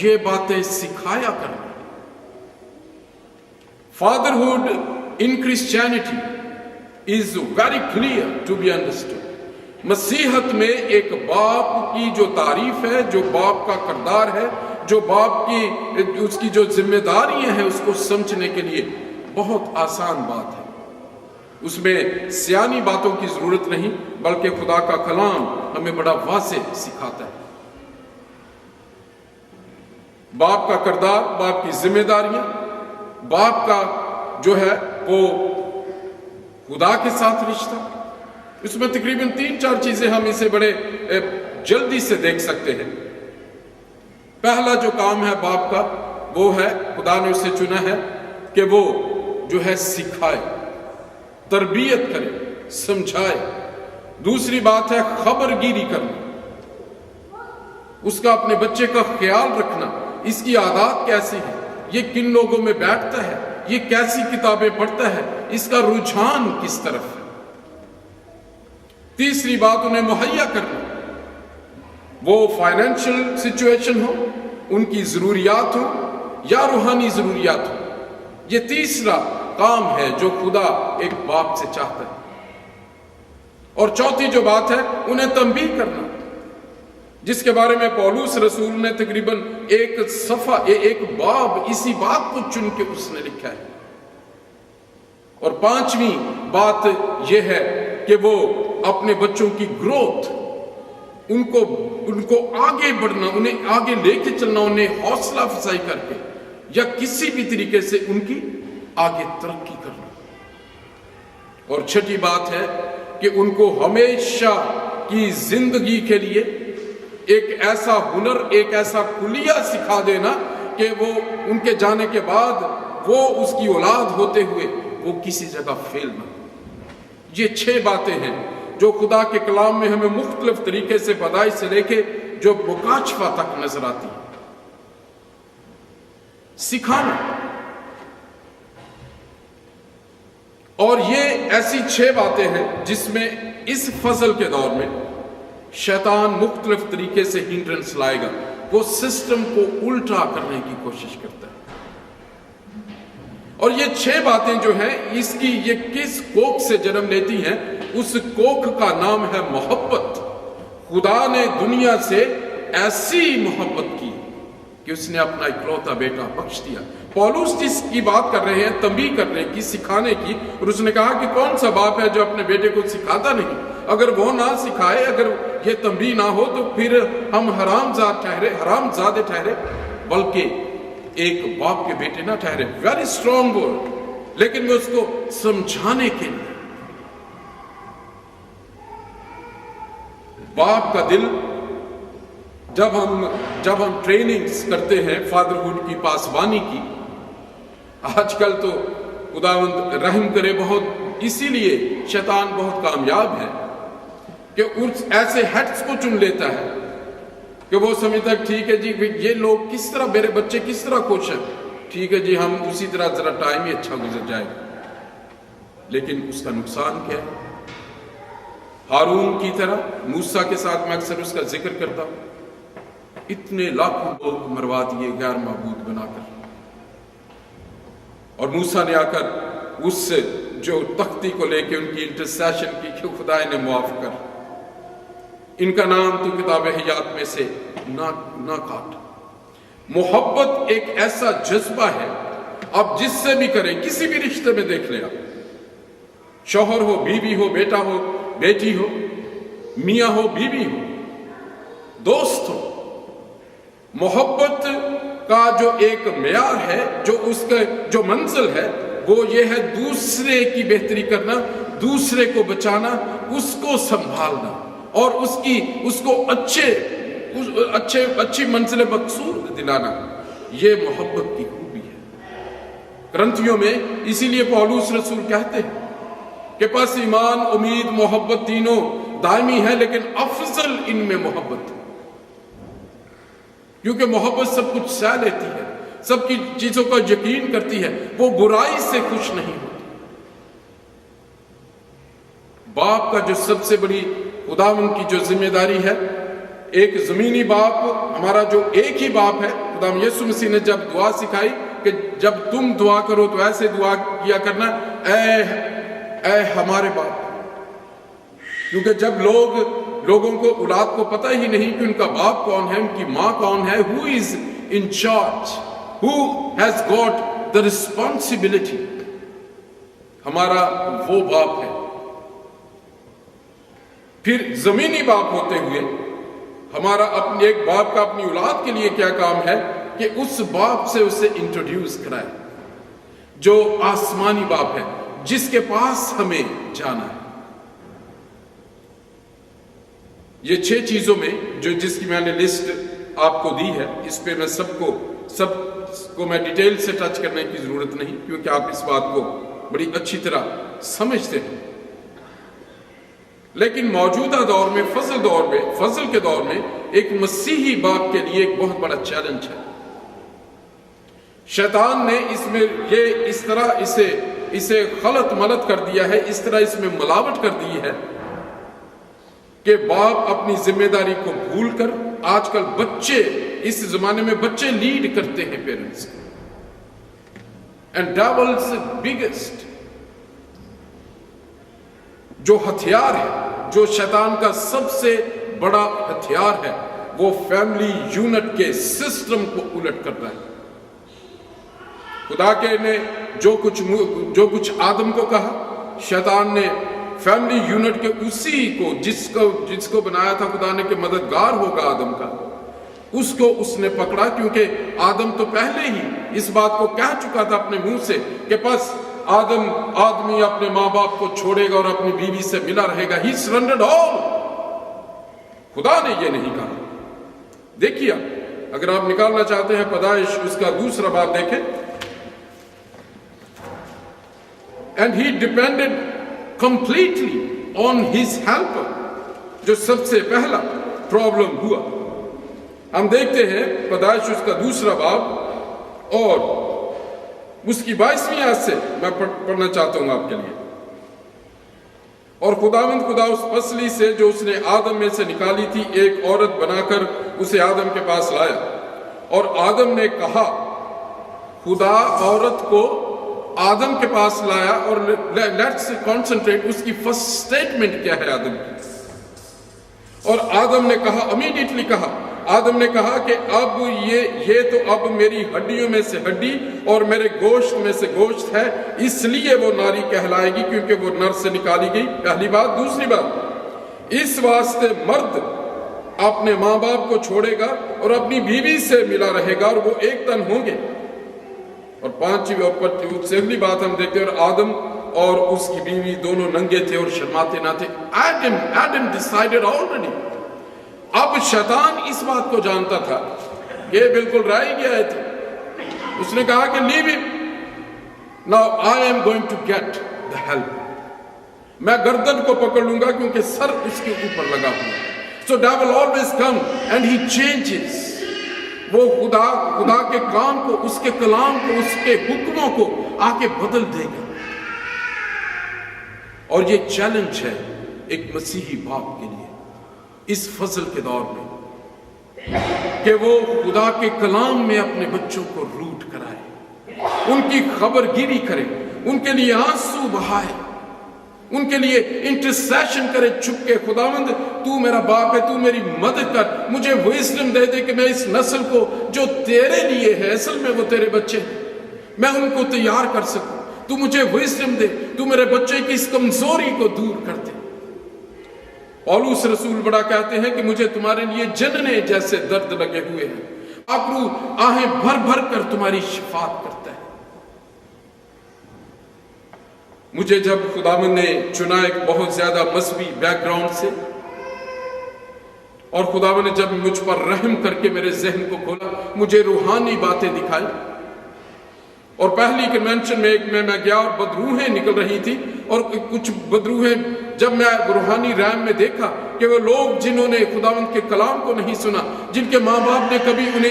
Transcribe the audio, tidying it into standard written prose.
یہ باتیں سکھایا کرنا. Fatherhood in Christianity is very clear to be understood. مسیحت میں ایک باپ کی جو تعریف ہے، جو باپ کا کردار ہے، جو باپ کی اس کی جو ذمہ داریاں ہیں، اس کو سمجھنے کے لیے بہت آسان بات ہے. اس میں سیانی باتوں کی ضرورت نہیں، بلکہ خدا کا کلام ہمیں بڑا واضح سکھاتا ہے. باپ کا کردار، باپ کی ذمہ داریاں، باپ کا جو ہے وہ خدا کے ساتھ رشتہ، اس میں تقریباً 3-4 چیزیں ہم اسے بڑے جلدی سے دیکھ سکتے ہیں. پہلا جو کام ہے باپ کا، وہ ہے خدا نے اسے چنا ہے کہ وہ جو ہے سکھائے، تربیت کرے، سمجھائے. دوسری بات ہے خبر گیری کرنا، اس کا اپنے بچے کا خیال رکھنا، اس کی عادات کیسی ہے، یہ کن لوگوں میں بیٹھتا ہے، یہ کیسی کتابیں پڑھتا ہے، اس کا رجحان کس طرف ہے. تیسری بات انہیں مہیا کرنا، وہ فائنینشل سچویشن ہو، ان کی ضروریات ہو یا روحانی ضروریات ہو. یہ تیسرا کام ہے جو خدا ایک باپ سے چاہتا ہے. اور چوتھی جو بات ہے، انہیں تنبیہ کرنا، جس کے بارے میں پولس رسول نے تقریباً ایک صفحہ، ایک باب اسی بات کو چن کے اس نے لکھا ہے. اور پانچویں بات یہ ہے کہ وہ اپنے بچوں کی گروتھ، ان کو آگے بڑھنا، انہیں آگے لے کے چلنا، انہیں حوصلہ افزائی کر کے یا کسی بھی طریقے سے ان کی آگے ترقی کرنا. اور چھٹی بات ہے کہ ان کو ہمیشہ کی زندگی کے لیے ایک ایسا ہنر، ایک ایسا کلیہ سکھا دینا کہ وہ ان کے جانے کے بعد وہ اس کی اولاد ہوتے ہوئے وہ کسی جگہ فیل نہ. یہ 6 باتیں ہیں جو خدا کے کلام میں ہمیں مختلف طریقے سے پیدائش سے لے کے جو مکاشفہ تک نظر آتی ہیں. سکھانا. اور یہ ایسی 6 باتیں ہیں جس میں اس فصل کے دور میں شیطان مختلف طریقے سے ہنڈرنس لائے گا. وہ سسٹم کو الٹا کرنے کی کوشش کرتا ہے. اور یہ 6 باتیں جو ہیں، اس کی یہ کس کوکھ سے جنم لیتی ہیں؟ اس کوکھ کا نام ہے محبت. خدا نے دنیا سے ایسی محبت کی کہ اس نے اپنا اکلوتا بیٹا بخش دیا. پولس جس کی بات کر رہے ہیں، تنبیہ کرنے کی، سکھانے کی، اور اس نے کہا کہ کون سا باپ ہے جو اپنے بیٹے کو سکھاتا نہیں؟ اگر وہ نہ سکھائے، اگر یہ تنبیہ نہ ہو، تو پھر ہم حرام زادے ٹھہرے، بلکہ ایک باپ کے بیٹے نہ ٹھہرے. ویری اسٹرانگ ورڈ، لیکن میں اس کو سمجھانے کے لیے. باپ کا دل، جب ہم ٹریننگز کرتے ہیں فادرہوڈ کی، پاسبانی کی، آج کل تو خداوند رحم کرے، بہت اسی لیے شیطان بہت کامیاب ہے کہ اس ایسے ہیڈز کو چن لیتا ہے کہ وہ سمجھتا ہے ٹھیک ہے جی، یہ لوگ کس طرح، میرے بچے کس طرح خوش ہیں، ٹھیک ہے جی، ہم اسی طرح ذرا ٹائم ہی اچھا گزر جائے گا. لیکن اس کا نقصان کیا ہے؟ ہارون کی طرح، موسیٰ کے ساتھ میں اکثر اس کا ذکر کرتا ہوں، اتنے لاکھوں لوگ مروا دیے غیر معبود بنا کر. اور موسیٰ نے آ کر اس جو تختی کو لے کے ان کی انٹرسیشن کی کہ خدا نے معاف کر، ان کا نام تو کتاب حیات میں سے نہ کاٹ. محبت ایک ایسا جذبہ ہے، آپ جس سے بھی کریں، کسی بھی رشتے میں دیکھ لیں، آپ شوہر ہو، بیوی ہو، بیٹا ہو، بیٹی ہو، میاں ہو، بیوی ہو، دوست ہو، محبت کا جو ایک معیار ہے، جو اس کا جو منزل ہے، وہ یہ ہے دوسرے کی بہتری کرنا، دوسرے کو بچانا، اس کو سنبھالنا، اور اس کو اچھی منزل مقصود دلانا. یہ محبت کی خوبی ہے. کرنتھیوں میں اسی لیے پولس رسول کہتے ہیں کہ پس ایمان، امید، محبت تینوں دائمی ہے، لیکن افضل ان میں محبت ہے. کیونکہ محبت سب کچھ سہ لیتی ہے، سب کی چیزوں کا یقین کرتی ہے، وہ برائی سے خوش نہیں ہوتی. باپ کا جو سب سے بڑی خداوند کی جو ذمہ داری ہے، ایک زمینی باپ، ہمارا جو ایک ہی باپ ہے खुदा यीशु मसीह ने जब दुआ सिखाई कि जब तुम दुआ करो तो ऐसे दुआ किया करना, ऐ हमारे बाप। क्योंकि जब लोगों को औलाद को पता ही नहीं कि उनका बाप कौन है, उनकी माँ कौन है, who is in charge, who has got the responsibility, हमारा वो बाप है। फिर जमीनी बाप होते हुए हमारा अपने एक बाप का अपनी औलाद के लिए क्या काम है कि उस बाप से उसे इंट्रोड्यूस कराए, जो आसमानी बाप है, जिसके पास हमें जाना है। ये 6 चीजों में जिसकी मैंने लिस्ट आपको दी है, इस पे मैं सबको मैं डिटेल से टच करने की जरूरत नहीं, क्योंकि आप इस बात को बड़ी अच्छी तरह समझते हैं। लेकिन मौजूदा दौर में, फजल के दौर में एक मसीही बाप के लिए एक बहुत बड़ा चैलेंज है। शैतान ने इसमें इस तरह इसे गलत मलत कर दिया है, इस तरह इसमें मिलावट कर दी है कि बाप अपनी जिम्मेदारी को भूलकर, आजकल बच्चे, इस जमाने में बच्चे लीड करते हैं पेरेंट्स को। एंड डेविल्स बिगेस्ट जो हथियार है, जो शैतान का सबसे बड़ा हथियार है, वो फैमिली यूनिट के सिस्टम को उलट कर रहा है। खुदा के ने जो कुछ आदम को कहा, शैतान ने फैमिली यूनिट के उसी को जिसको बनाया था खुदा ने कि मददगार होगा आदम का, उसको उसने पकड़ा। क्योंकि आदम तो पहले ही इस बात को कह चुका था अपने मुंह से कि बस आदमी अपने माँ बाप को छोड़ेगा और अपनी बीवी से मिला रहेगा। ही सरेंडर्ड ऑल। खुदा ने ये नहीं कहा। देखिए, अगर आप निकालना चाहते हैं पैदाइश उसका 2 बाब देखें, and he depended completely on his helper. जो सबसे पहला प्रॉब्लम हुआ, हम देखते हैं पैदाइश उसका 2 बाब और उसकी 22वीं आयत से मैं पढ़ना चाहता हूं आपके लिए। और खुदा उस पसली से जो उसने आदम में से निकाली थी, एक औरत बनाकर उसे आदम के पास लाया। और आदम ने कहा, खुदा औरत को आदम के पास लाया। और लेट्स कॉन्सेंट्रेट, उसकी फर्स्ट स्टेटमेंट क्या है आदम की। और आदम ने कहा, इमीडिएटली कहा, आदम ने कहा कि अब ये तो अब मेरी हड्डियों में से हड्डी और मेरे गोश्त में से गोश्त है, इसलिए वो नारी कहलाएगी, क्योंकि वो नर से निकाली गई। पहली बात। दूसरी बात, इस वास्ते मर्द अपने माँ बाप को छोड़ेगा और अपनी बीवी से मिला रहेगा और वो एक तन होंगे। और 5वीं से अगली बात हम देखते हैं, और आदम और उसकी बीवी दोनों नंगे थे और शर्माते ना थे। Adam decided already. अब शैतान इस बात को जानता था, ये बिल्कुल राय गया था। उसने कहा कि leave him, now I am going to get the help. मैं गर्दन को पकड़ लूंगा क्योंकि सर उसके ऊपर लगा हुआ। So devil always come and he changes. वो खुदा के काम को, उसके कलाम को, उसके हुक्मों को आके बदल देगा। और ये चैलेंज है एक मसीही बाप के लिए इस फजल के दौर में कि वो खुदा के कलाम में अपने बच्चों को रूट कराए, उनकी खबरगिरी करे, उनके लिए आंसू बहाए, उनके लिए इंटरसेशन करे छुप के। खुदावंद, तू मेरा बाप है, तू मेरी मदद कर, मुझे विज़डम दे दे कि मैं इस नस्ल को जो तेरे लिए है, असल में वो तेरे बच्चे हैं, मैं उनको तैयार कर सकूं। तू मुझे विज़डम दे, तू मेरे बच्चे की इस कमजोरी को दूर कर दे। पौलुस रसूल बड़ा कहते हैं कि मुझे तुम्हारे लिए जनने जैसे दर्द लगे हुए हैं, आबरू आहें भर भर कर तुम्हारी शिफात करता है। मुझे जब खुदावंद ने चुना एक बहुत ज्यादा मजहबी बैकग्राउंड से, और खुदावंद ने जब मुझ पर रहम करके मेरे जहन को खोला, मुझे रूहानी बातें दिखाई। और पहली कन्वेंशन में मैं गया और बदरूहें निकल रही थी, और कुछ बदरूहें जब मैं रूहानी रैम में देखा कि वो लोग जिन्होंने खुदावंद के कलाम को नहीं सुना, जिनके माँ बाप ने कभी उन्हें